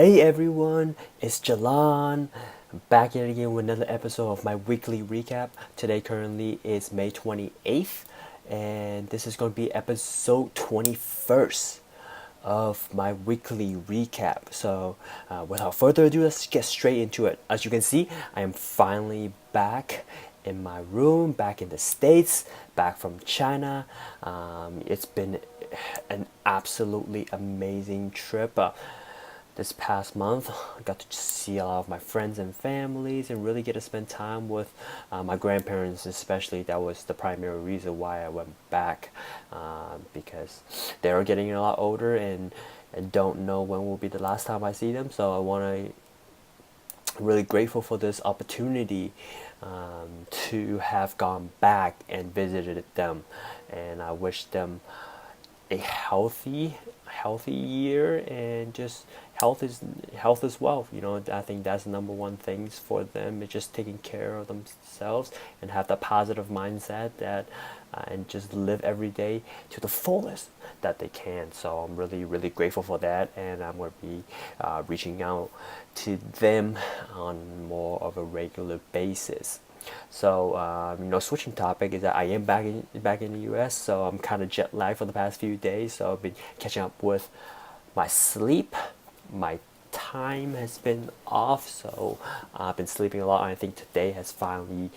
Hey everyone, it's Jalan. I'm back yet again with another episode of my weekly recap. Today currently is May 28th, and this is going to be episode 21st of my weekly recap. So, without further ado, let's get straight into it. As you can see, I am finally back in my room, back in the States, back from China. It's been an absolutely amazing trip. This past month, I got to see a lot of my friends and families and really get to spend time with my grandparents, especially. That was the primary reason why I went back, because they are getting a lot older and don't know when will be the last time I see them. So I want to really grateful for this opportunity to have gone back and visited them, and I wish them a healthy year, and just health is wealth. I think that's the number one things for them, is just taking care of themselves and have that positive mindset that and just live every day to the fullest that they can. So I'm really grateful for that, and I'm going to be reaching out to them on more of a regular basis. So switching topic is that I am back in the U.S. So I'm kind of jet lagged for the past few days. So I've been catching up with my sleep. My time has been off, so I've been sleeping a lot. And I think today has finally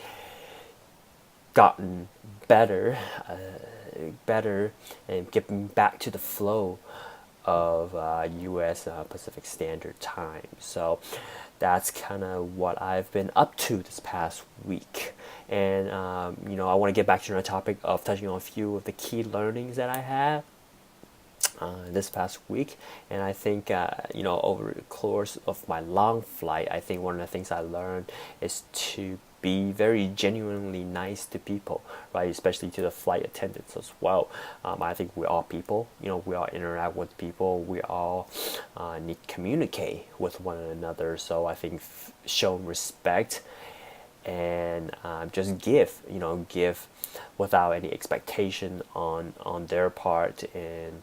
gotten better, and getting back to the flow of U.S. Pacific Standard Time. So that's kind of what I've been up to this past week. And I want to get back to the topic of touching on a few of the key learnings that I had this past week. And I think over the course of my long flight, I think one of the things I learned is to be very genuinely nice to people, right? Especially to the flight attendants as well. I think we're all people. We all interact with people. We all need to communicate with one another. So I think showing respect and just give without any expectation on their part. And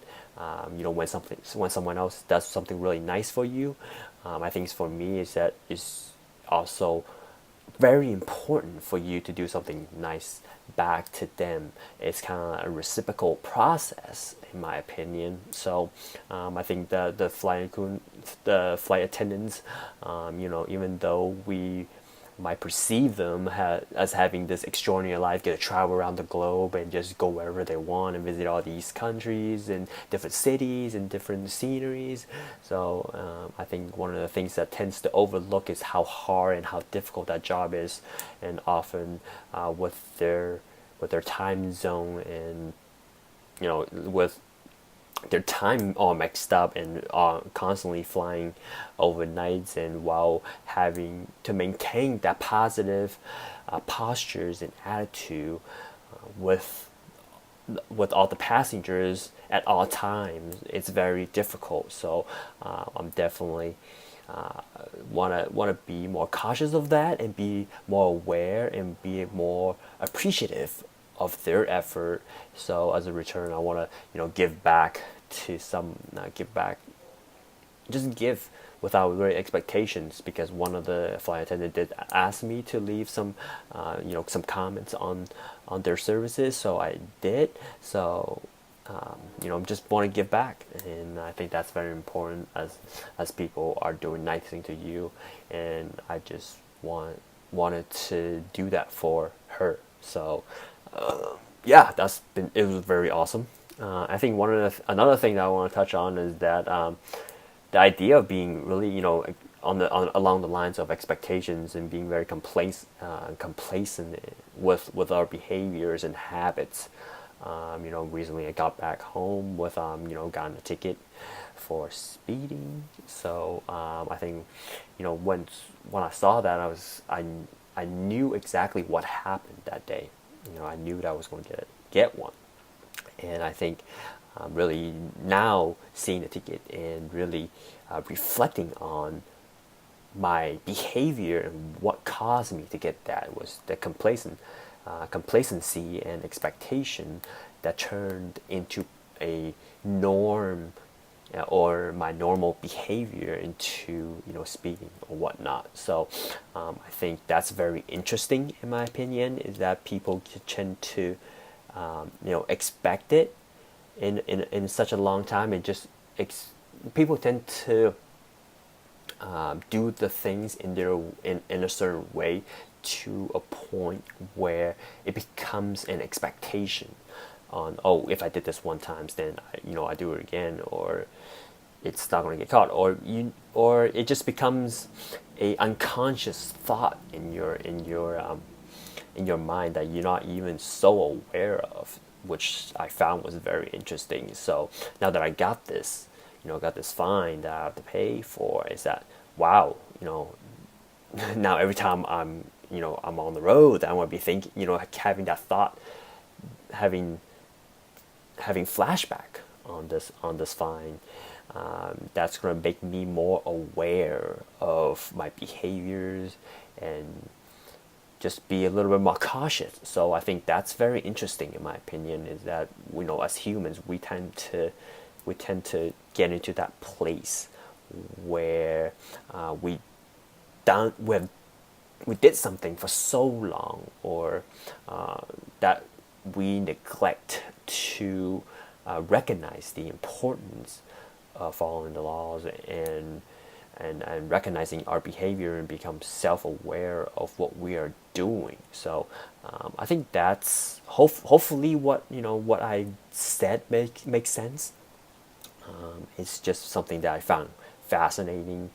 when someone else does something really nice for you, I think for me is also very important for you to do something nice back to them. It's kind of a reciprocal process, in my opinion. So I think the flight attendants, even though we might perceive them as having this extraordinary life, get to travel around the globe and just go wherever they want and visit all these countries and different cities and different sceneries. So I think one of the things that tends to overlook is how hard and how difficult that job is, and often with their time zone, and with their time all mixed up, and constantly flying overnights, and while having to maintain that positive postures and attitude with all the passengers at all times, it's very difficult. So I'm definitely want to be more cautious of that, and be more aware, and be more appreciative of their effort. So as a return, I want to give back to some, give back, just give without really expectations, because one of the flight attendants did ask me to leave some comments on their services, so I did. So just want to give back, and I think that's very important as people are doing nice things to you, and I just wanted to do that for her. So yeah, it was very awesome. I think another thing that I want to touch on is that the idea of being really along the lines of expectations, and being very complacent with our behaviors and habits. Recently I got back home with gotten a ticket for speeding. So I think when I saw that, I knew exactly what happened that day. I knew that I was going to get one. And I think really now seeing the ticket and really reflecting on my behavior and what caused me to get that was the complacency and expectation that turned into a norm or my normal behavior into speaking or whatnot. So I think that's very interesting in my opinion, is that people tend to expect it in such a long time, and just people tend to do the things in a certain way to a point where it becomes an expectation on, oh, if I did this one time, then I do it again, or it's not going to get caught, or it just becomes a unconscious thought in your mind that you're not even so aware of, which I found was very interesting. So now that I got this, got this fine that I have to pay for, is that, wow, now every time I'm on the road, I want to be thinking, having that thought, having flashback on this fine. That's going to make me more aware of my behaviors and just be a little bit more cautious. So I think that's very interesting in my opinion, is that as humans we tend to get into that place where we we did something for so long, or that we neglect to recognize the importance of following the laws, and recognizing our behavior, and become self-aware of what we are doing. So I think that's hopefully what I said makes sense. It's just something that I found fascinating,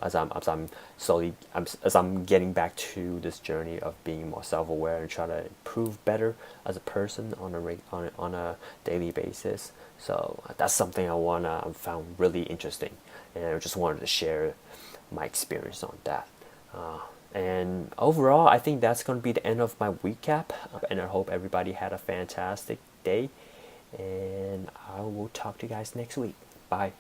as I'm slowly as I'm getting back to this journey of being more self-aware and try to improve better as a person on a daily basis. So that's something I found really interesting, and I just wanted to share my experience on that. And overall, I think that's going to be the end of my recap, and I hope everybody had a fantastic day, and I will talk to you guys next week. Bye.